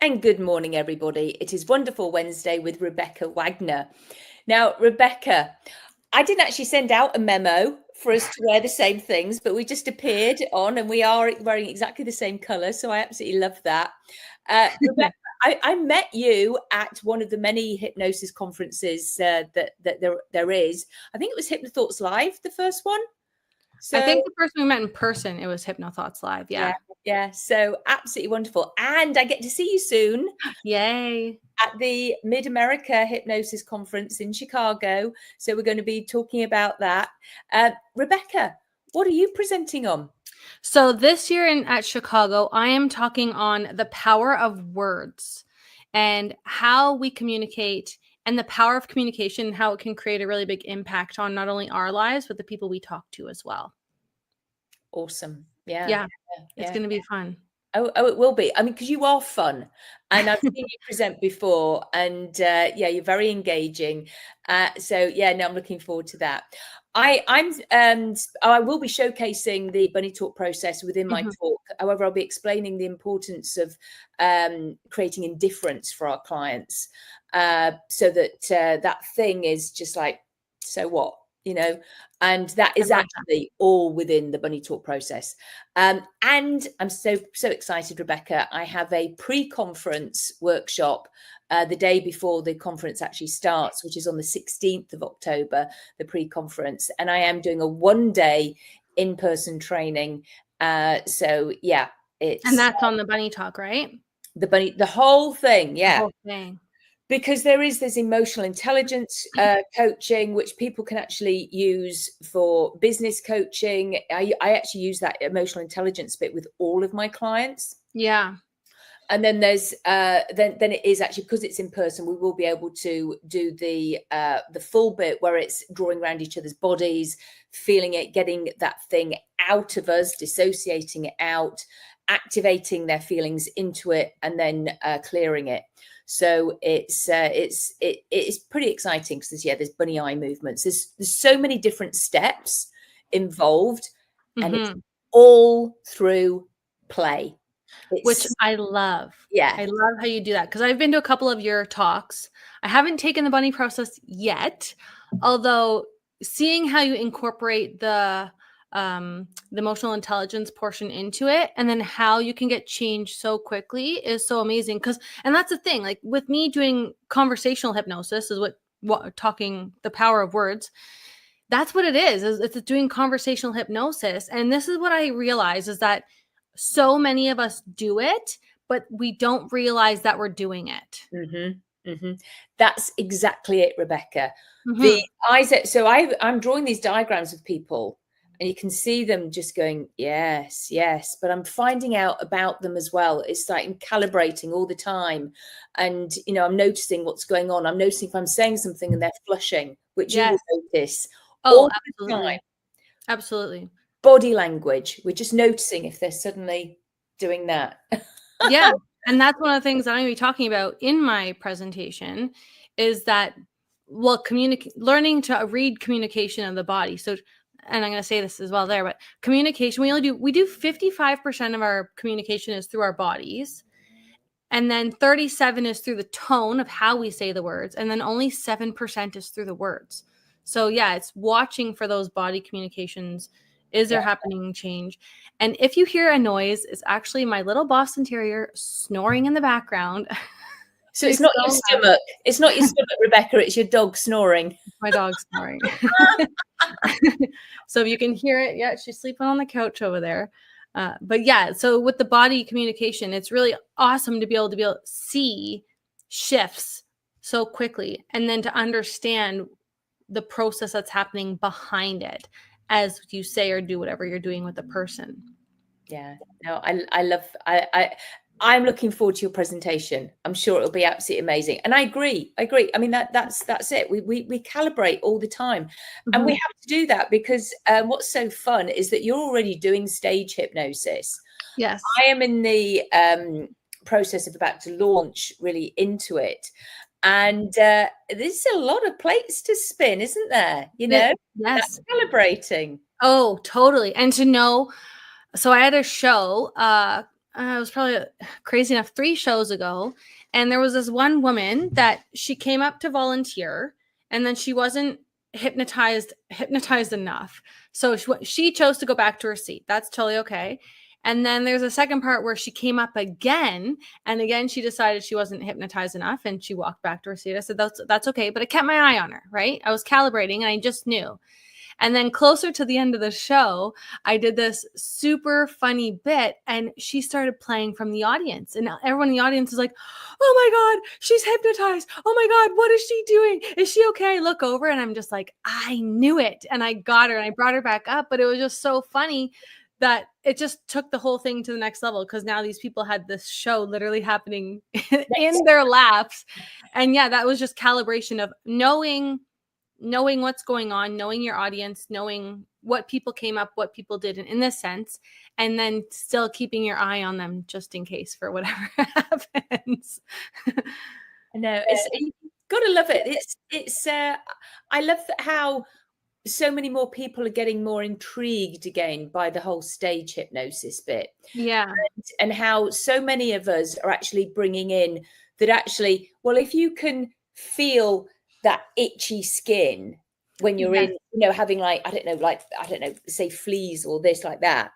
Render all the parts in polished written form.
And good morning, everybody. It is Wonderful Wednesday with Rebecca Wagner. Now, Rebecca, I didn't actually send out a memo for us to wear the same things, but we just appeared on and we are wearing exactly the same colour. So I absolutely love that. Rebecca, I met you at one of the many hypnosis conferences that there is. I think it was Hypnothoughts Live, the first one. I think the first time we met in person, it was Hypnothoughts Live. Yeah. So absolutely wonderful. And I get to see you soon. Yay. At the Mid America Hypnosis Conference in Chicago. So we're going to be talking about that. Rebecca, what are you presenting on? So this year at Chicago, I am talking on the power of words and how we communicate and the power of communication, how it can create a really big impact on not only our lives, but the people we talk to as well. Awesome. Yeah. It's going to be fun. Oh, it will be. I mean, because you are fun, and I've seen you present before, and you're very engaging. I'm looking forward to that. I will be showcasing the Bunny Talk process within my talk. However, I'll be explaining the importance of creating indifference for our clients, so that that thing is just like, so what? And that is actually all within the Bunny Talk process. And I'm so excited, Rebecca. I have a pre-conference workshop the day before the conference actually starts, which is on the 16th of October, the pre-conference. And I am doing a one-day in-person training. It's and that's on the Bunny Talk, right? The whole thing, yeah. The whole thing. Because there's emotional intelligence coaching, which people can actually use for business coaching. I actually use that emotional intelligence bit with all of my clients. Yeah. And then there's then it is actually, because it's in person, we will be able to do the full bit where it's drawing around each other's bodies, feeling it, getting that thing out of us, dissociating it out, activating their feelings into it, and then clearing it. So it's pretty exciting because there's bunny eye movements. There's so many different steps involved, and it's all through play. Which I love. Yeah. I love how you do that, because I've been to a couple of your talks. I haven't taken the bunny process yet, although seeing how you incorporate the emotional intelligence portion into it, and then how you can get change so quickly is so amazing. And that's the thing, like with me doing conversational hypnosis is what talking the power of words. That's what it is it's doing conversational hypnosis. And this is what I realize is that so many of us do it, but we don't realize that we're doing it. That's exactly it, Rebecca. So I'm drawing these diagrams of people, and you can see them just going, yes, but I'm finding out about them as well. It's like I'm calibrating all the time. And, I'm noticing what's going on. I'm noticing if I'm saying something and they're flushing, which you will notice. Oh, absolutely. Absolutely. Body language. We're just noticing if they're suddenly doing that. Yeah. And that's one of the things that I'm going to be talking about in my presentation is that, learning to read communication of the body. So, and I'm going to say this as well there, but communication, we do 55% of our communication is through our bodies. And then 37 is through the tone of how we say the words. And then only 7% is through the words. So yeah, it's watching for those body communications. Is there happening change? And if you hear a noise, it's actually my little Boston Terrier snoring in the background. So it's not your stomach. It's not your stomach, Rebecca. It's your dog snoring. My dog snoring. So if you can hear it, yeah, she's sleeping on the couch over there. But yeah, so with the body communication, it's really awesome to be able to see shifts so quickly, and then to understand the process that's happening behind it as you say or do whatever you're doing with the person. Yeah, no, I'm looking forward to your presentation. I'm sure it'll be absolutely amazing. And I agree. I mean, that's it. We calibrate all the time. And we have to do that because what's so fun is that you're already doing stage hypnosis. Yes. I am in the process of about to launch really into it. And there's a lot of plates to spin, isn't there? Yes. That's calibrating. Oh, totally. And to know, so I had a show it was probably crazy enough 3 shows ago, and there was this one woman that she came up to volunteer, and then she wasn't hypnotized enough, so she chose to go back to her seat. That's totally okay. And then there's a second part where she came up again, and again she decided she wasn't hypnotized enough, and she walked back to her seat. I said that's okay, but I kept my eye on her, right? I was calibrating, and I just knew. And then closer to the end of the show, I did this super funny bit, and she started playing from the audience. And everyone in the audience is like, oh my God, she's hypnotized. Oh my God, what is she doing? Is she okay? I look over and I'm just like, I knew it. And I got her and I brought her back up. But it was just so funny that it just took the whole thing to the next level, because now these people had this show literally happening in their laps. And yeah, that was just calibration of knowing what's going on, knowing your audience, knowing what people came up, what people did in this sense, and then still keeping your eye on them just in case for whatever happens. I know, you've got to love it. It's I love how so many more people are getting more intrigued again by the whole stage hypnosis bit. Yeah. And how so many of us are actually bringing in that actually, well, if you can feel that itchy skin when you're in, having like, I don't know, say fleas or this, like that.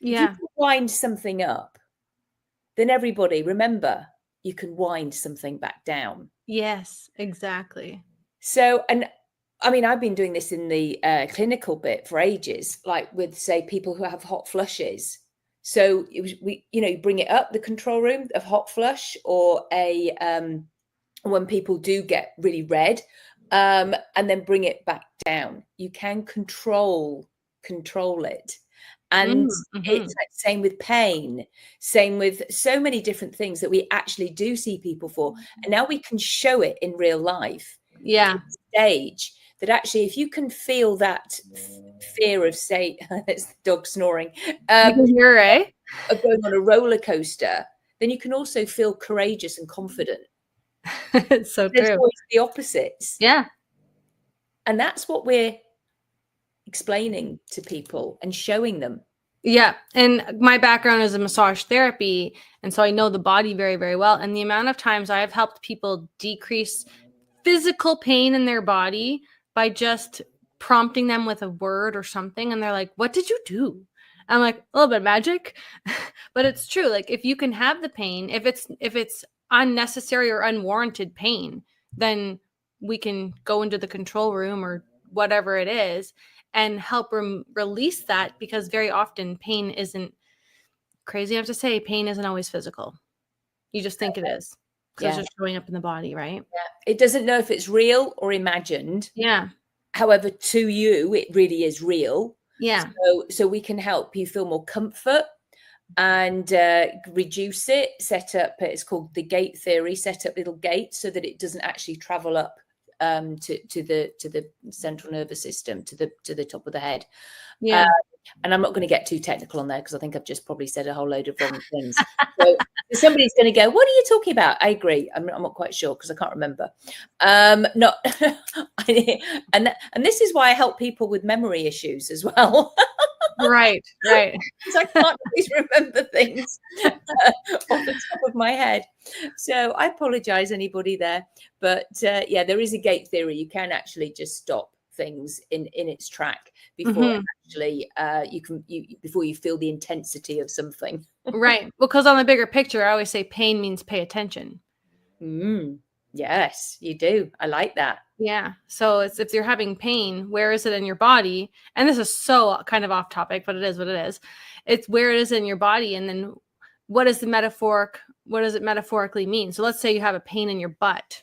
Yeah. If you can wind something up, then everybody, remember, you can wind something back down. Yes, exactly. So, and I mean, I've been doing this in the clinical bit for ages, like with, say, people who have hot flushes. So you bring it up, the control room of hot flush, or when people do get really red, and then bring it back down. You can control it. And it's like same with pain, same with so many different things that we actually do see people for. And now we can show it in real life. Yeah. Stage. That actually, if you can feel that fear of, say, it's the dog snoring, you can hear, of going on a roller coaster, then you can also feel courageous and confident. It's so There's true. always the opposites. Yeah. And that's what we're explaining to people and showing them. Yeah. And my background is in massage therapy. And so I know the body very, very well. And the amount of times I've helped people decrease physical pain in their body by just prompting them with a word or something. And they're like, what did you do? I'm like, a little bit of magic. But it's true. Like, if you can have the pain, if it's unnecessary or unwarranted pain, then we can go into the control room or whatever it is and help release that, because very often pain isn't, crazy enough to say, pain isn't always physical. You just think it is, because it's just showing up in the body, right? Yeah. It doesn't know if it's real or imagined. Yeah. However, to you, it really is real. Yeah. So we can help you feel more comfort and reduce it, set up, it's called the gate theory, set up little gates so that it doesn't actually travel up to the central nervous system, to the top of the head. Yeah. And I'm not going to get too technical on there, because I think I've just probably said a whole load of wrong things. So somebody's going to go, what are you talking about? I agree. I'm not quite sure, because I can't remember. No, and this is why I help people with memory issues as well. Right. Because I can't always remember things off the top of my head. So I apologize, anybody there. But yeah, there is a gate theory. You can actually just stop things in its track before actually before you feel the intensity of something. Right. Because on the bigger picture, I always say pain means pay attention. Yes, you do. I like that. Yeah. So it's, if you're having pain, where is it in your body? And this is so kind of off topic, but it is what it is. It's where it is in your body. And then what does it metaphorically mean? So let's say you have a pain in your butt.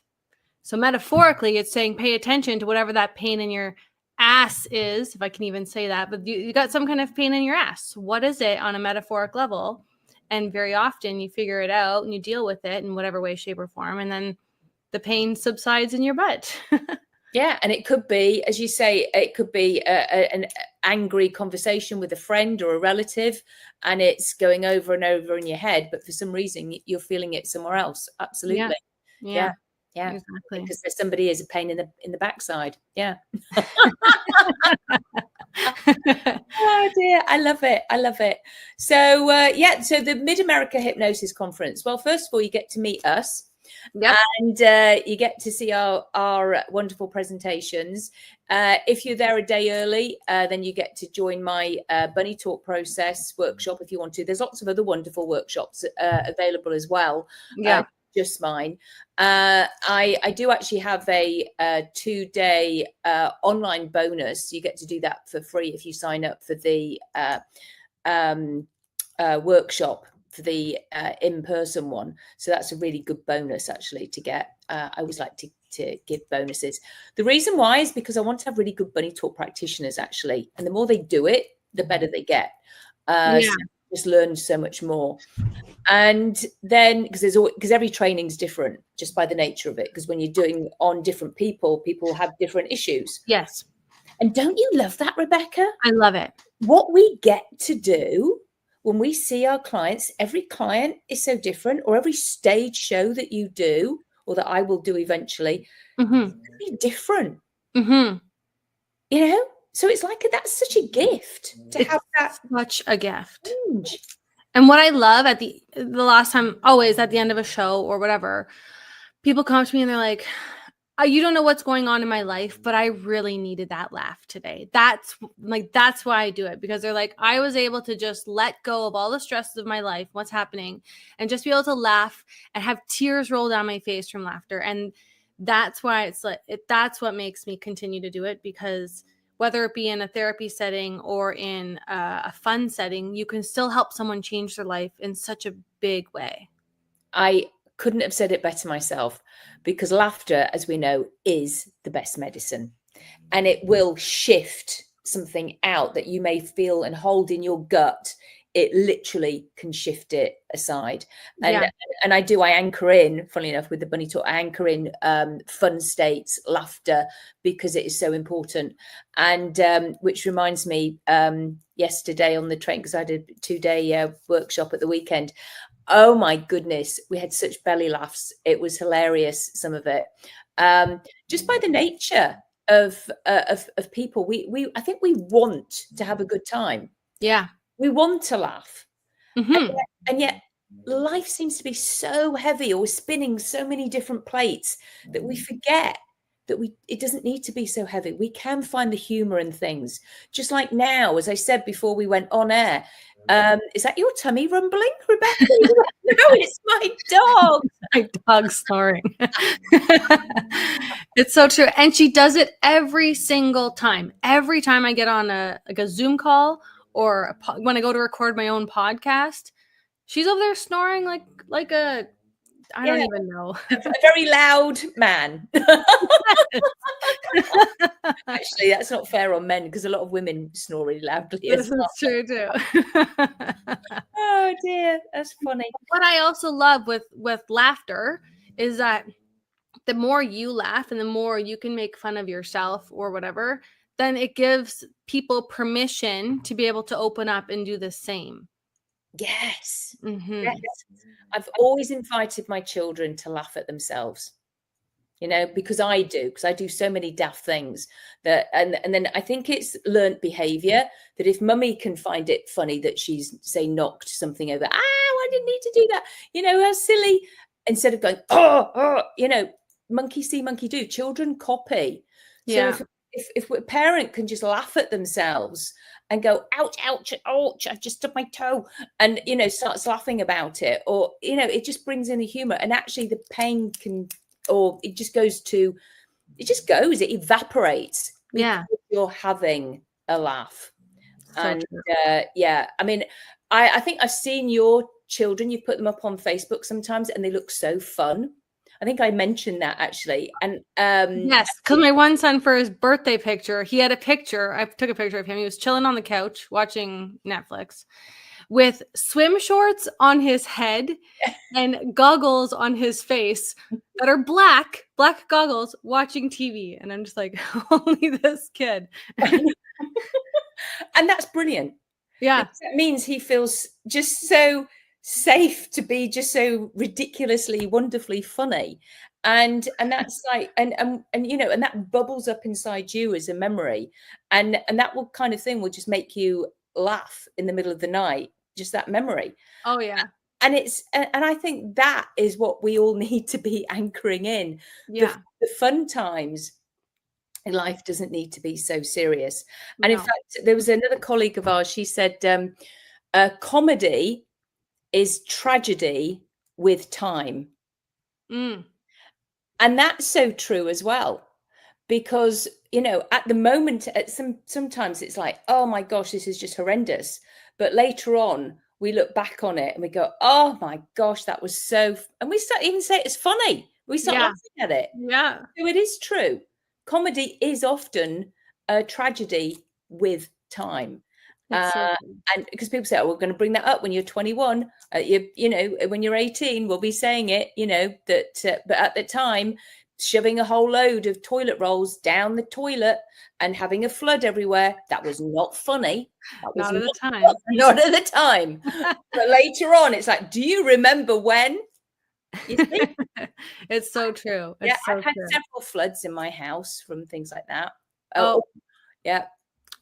So metaphorically, it's saying pay attention to whatever that pain in your ass is, if I can even say that, but you got some kind of pain in your ass. What is it on a metaphoric level? And very often you figure it out and you deal with it in whatever way, shape, or form. And then the pain subsides in your butt. Yeah. And it could be, as you say, it could be an angry conversation with a friend or a relative, and it's going over and over in your head, but for some reason you're feeling it somewhere else. Absolutely. Yeah. Yeah, exactly. because there's somebody is a pain in the backside. Yeah. Oh dear, I love it. I love it. So yeah, so the Mid America Hypnosis Conference. Well, first of all, you get to meet us. Yep. And you get to see our wonderful presentations. If you're there a day early, then you get to join my Bunny Talk Process workshop if you want to. There's lots of other wonderful workshops available as well. Yeah. Just mine. I do actually have a 2-day online bonus. You get to do that for free if you sign up for the workshop, for the in-person one. So that's a really good bonus actually to get. I always like to give bonuses. The reason why is because I want to have really good Bunny Talk practitioners actually, and the more they do it, the better they get. So just learn so much more. And then because every training's different just by the nature of it, because when you're doing on different people have different issues. Yes. And don't you love that, Rebecca? I love it. What we get to do when we see our clients, every client is so different, or every stage show that you do or that I will do eventually, be different. You know? So it's like that's such a gift to have that. Such a gift. Change. And what I love at the last time, always at the end of a show or whatever, people come up to me and they're like, you don't know what's going on in my life, but I really needed that laugh today. That's why I do it, because they're like, I was able to just let go of all the stresses of my life, what's happening, and just be able to laugh and have tears roll down my face from laughter. And that's why it's like, that's what makes me continue to do it, because whether it be in a therapy setting or in a fun setting, you can still help someone change their life in such a big way. I couldn't have said it better myself, because laughter, as we know, is the best medicine, and it will shift something out that you may feel and hold in your gut. It literally can shift it aside. And I anchor in, funnily enough, with the Bunny Talk, I anchor in fun states, laughter, because it is so important. And which reminds me, yesterday on the train, because I did a 2-day workshop at the weekend, oh my goodness, we had such belly laughs. It was hilarious, some of it. Just by the nature of people, I think we want to have a good time. Yeah. We want to laugh. And yet life seems to be so heavy, or we're spinning so many different plates, that we forget that it doesn't need to be so heavy. We can find the humor in things. Just like now, as I said before we went on air, is that your tummy rumbling, Rebecca? No, it's my dog. My dog snoring. It's so true. And she does it every single time. Every time I get on a Zoom call, or when I go to record my own podcast, she's over there snoring like a, I don't even know. A very loud man. Actually, that's not fair on men, because a lot of women snore really loudly as well. That's true too. Oh dear, that's funny. What I also love with laughter is that the more you laugh and the more you can make fun of yourself or whatever, then it gives people permission to be able to open up and do the same. Yes. Yes. I've always invited my children to laugh at themselves, because I do so many daft things that, and then I think it's learnt behavior, that if mummy can find it funny that she's, say, knocked something over, I didn't need to do that, how silly, instead of going, monkey see, monkey do. Children copy. So if a parent can just laugh at themselves and go, ouch, ouch, ouch, I've just stubbed my toe, and, starts laughing about it, or, it just brings in the humor, and actually the pain it evaporates. Yeah. You're having a laugh. So and true. I mean, I think I've seen your children, you put them up on Facebook sometimes, and they look so fun. I think I mentioned that actually. And yes, because my one son, for his birthday picture, he had a picture. I took a picture of him. He was chilling on the couch watching Netflix with swim shorts on his head and goggles on his face that are black goggles, watching TV. And I'm just like, only this kid. And that's brilliant. Yeah. Because that means he feels just so safe to be just so ridiculously, wonderfully funny. And that's like, and you know, and that bubbles up inside you as a memory, and that will kind of thing will just make you laugh in the middle of the night, just that memory. Oh yeah. And I think that is what we all need to be anchoring in. Yeah. The fun times. Life doesn't need to be so serious. And in No. fact, there was another colleague of ours, she said, comedy is tragedy with time. Mm. And that's so true as well. Because, you know, at the moment, sometimes it's like, oh my gosh, this is just horrendous. But later on, we look back on it and we go, oh my gosh, that was and we start even say it's funny. We start Yeah. laughing at it. Yeah. So it is true. Comedy is often a tragedy with time. It's so And because people say, oh, we're going to bring that up when you're 21, you know, when you're 18, we'll be saying it, you know, that, but at the time, shoving a whole load of toilet rolls down the toilet and having a flood everywhere, that was not funny. That was not at the time. Not at the time. But later on, it's like, do you remember when? You see? It's so true. It's Yeah, so I've had true. several floods in my house from things like that. Oh, yeah.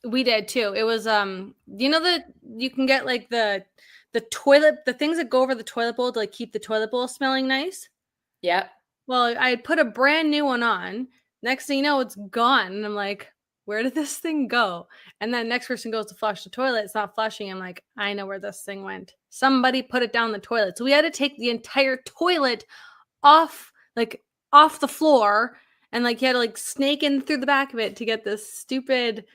We did too. It was you know that you can get like the toilet, the things that go over the toilet bowl to like keep the toilet bowl smelling nice. Yeah. Well, I put a brand new one on. Next thing you know, it's gone. And I'm like, where did this thing go? And then next person goes to flush the toilet. It's not flushing. I'm like, I know where this thing went. Somebody put it down the toilet. So we had to take the entire toilet off the floor, and like you had to like snake in through the back of it to get this stupid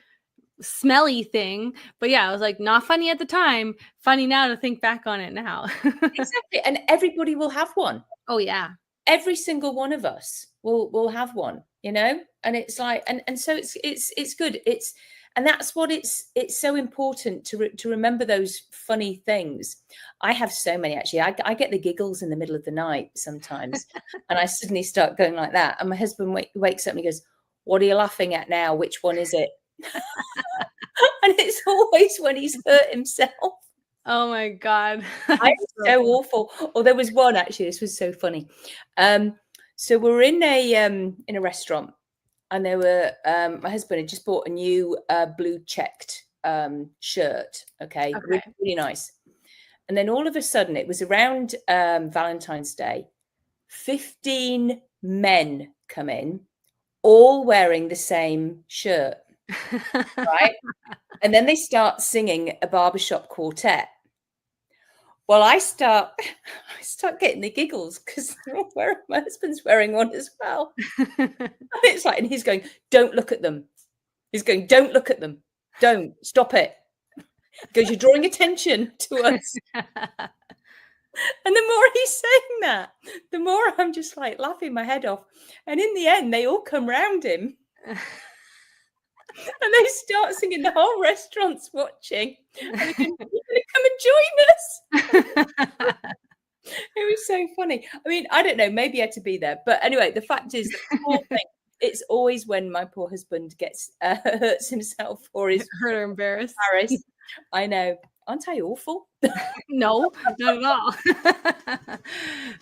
smelly thing. But yeah, I was like, not funny at the time, funny now to think back on it now. Exactly. And everybody will have one. Oh yeah. Every single one of us will have one, you know? And it's like, and so it's good. And that's what it's so important to remember those funny things. I have so many, actually. I get the giggles in the middle of the night sometimes, and I suddenly start going like that. And my husband wakes up and he goes, "What are you laughing at now? Which one is it?" And it's always when he's hurt himself. Oh my God. I'm so awful. Or there was one, actually, this was so funny. So we're in a restaurant, and there were my husband had just bought a new blue checked shirt. Okay. Really, really nice. And then all of a sudden, it was around Valentine's Day, 15 men come in, all wearing the same shirt. Right. And then they start singing a barbershop quartet. Well, I start getting the giggles because my husband's wearing one as well. And it's like, and he's going, "Don't look at them." He's going, "Don't look at them. Don't stop it." He goes, "You're drawing attention to us." And the more he's saying that, the more I'm just like laughing my head off. And in the end, they all come round him. And they start singing. The whole restaurant's watching. And they're going, "You're going to come and join us." It was so funny. I mean, I don't know. Maybe I had to be there. But anyway, the fact is, the whole thing, it's always when my poor husband gets hurts himself or is hurt or embarrassed. I know. Aren't I awful? No, not at all.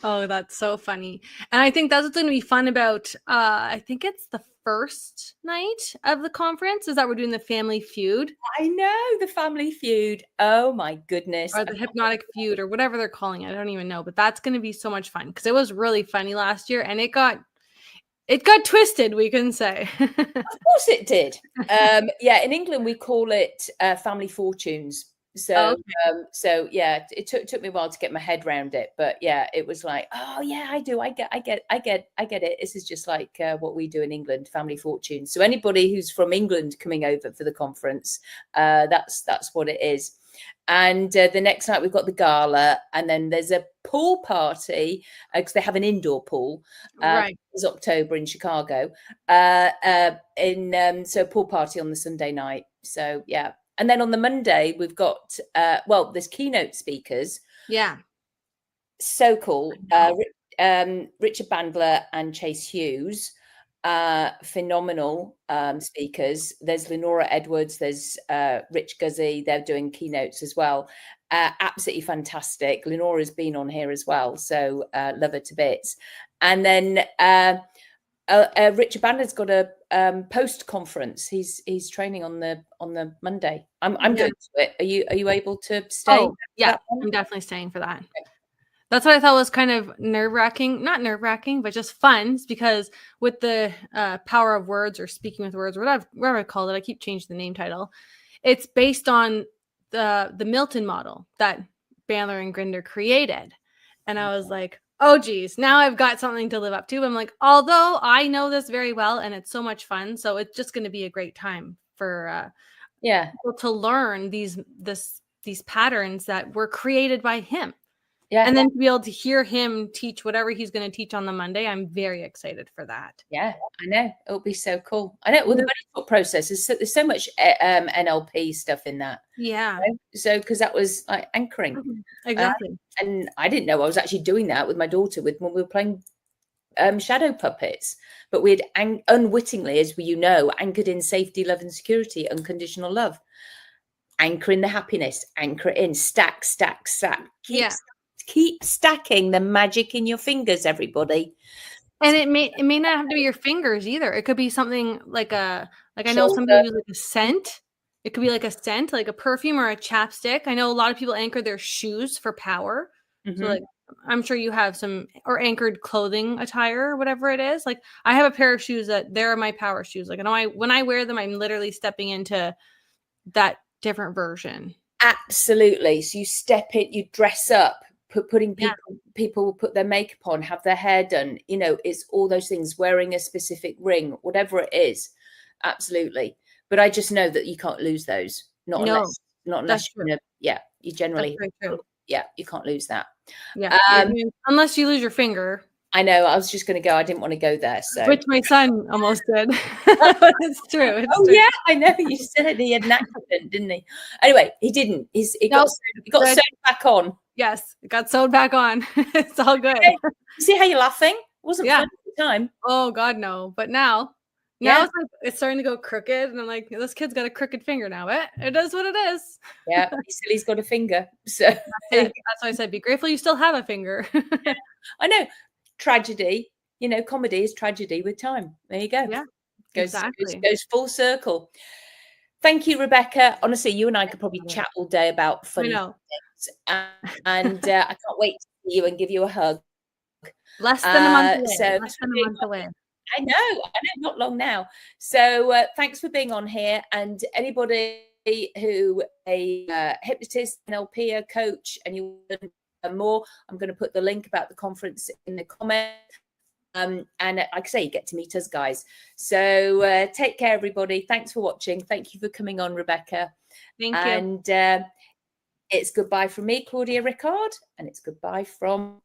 Oh, that's so funny. And I think that's what's going to be fun about, I think it's the first night of the conference, is that we're doing the Family Feud. I know, the Family Feud. Oh my goodness. Or the Hypnotic Feud or whatever they're calling it. I don't even know, but that's going to be so much fun because it was really funny last year and it got twisted, we can say. Of course it did. Yeah, in England we call it Family Fortunes. So so yeah, it took me a while to get my head around it, but yeah, it was like, oh yeah, I get it. This is just like what we do in England, Family Fortunes. So anybody who's from England coming over for the conference, that's what it is. And the next night we've got the gala, and then there's a pool party because they have an indoor pool. Right, it's October in Chicago. So pool party on the Sunday night. So yeah. And then on the Monday, we've got, there's keynote speakers. Yeah. So cool. Richard Bandler and Chase Hughes, phenomenal speakers. There's Lenora Edwards, there's Rich Guzzi. They're doing keynotes as well. Absolutely fantastic. Lenora's been on here as well. So love her to bits. And then Richard Banner's got a post conference. He's training on the Monday. I'm going to it. Are you able to stay? Oh, yeah, I'm definitely staying for that. Okay. That's what I thought was kind of nerve-wracking, not nerve-wracking, but just fun, because with the power of words or speaking with words, or whatever I call it, I keep changing the name title. It's based on the Milton model that Bandler and Grinder created. And I was like, oh, geez, now I've got something to live up to. I'm like, although I know this very well and it's so much fun, so it's just going to be a great time for people to learn these patterns that were created by him. Yeah. And then to be able to hear him teach whatever he's going to teach on the Monday, I'm very excited for that. Yeah, I know. It'll be so cool. I know. Well, the money talk process is there's so much NLP stuff in that. Yeah. You know? So, because that was like anchoring. Exactly. And I didn't know I was actually doing that with my daughter when we were playing shadow puppets. But we had unwittingly, as you know, anchored in safety, love, and security, unconditional love. Anchor in the happiness. Anchor in. Stack, stack, stack. Keep stacking the magic in your fingers, everybody. And it may not have to be your fingers either. It could be something like I know some people use like a scent. It could be like a scent, like a perfume or a chapstick. I know a lot of people anchor their shoes for power. So like I'm sure you have some, or anchored clothing attire or whatever it is. Like I have a pair of shoes that they're my power shoes. Like I know when I wear them, I'm literally stepping into that different version. Absolutely. So you step in, you dress up. Putting people put their makeup on, have their hair done, it's all those things, wearing a specific ring, whatever it is. Absolutely. But I just know that you can't lose those. Not unless you generally, you can't lose that. Yeah. Unless you lose your finger. I know. I was just going to go. I didn't want to go there. So, which my son almost did. It's true. Yeah, I know. You said he had an accident, didn't he? Anyway, he didn't. He got sewn back on. Yes, it got sewed back on. It's all good. Okay. You see how you're laughing? It wasn't fun at the time. Oh God, no. But now it's starting to go crooked, and I'm like, this kid's got a crooked finger now. It is what it is. Yeah, he's got a finger. So that's why I said, be grateful you still have a finger. I know. Tragedy, comedy is tragedy with time. There you go. Yeah, goes full circle. Thank you, Rebecca. Honestly, you and I could probably chat all day about funny things, and I can't wait to see you and give you a hug. Less than a month away. Less than a month away. I know, not long now. So thanks for being on here, and anybody who a hypnotist, NLP, a coach, and you want more, I'm going to put the link about the conference in the comments. And like I say, you get to meet us, guys. So take care, everybody. Thanks for watching. Thank you for coming on, Rebecca. Thank you. And it's goodbye from me, Claudia Rickard, and it's goodbye from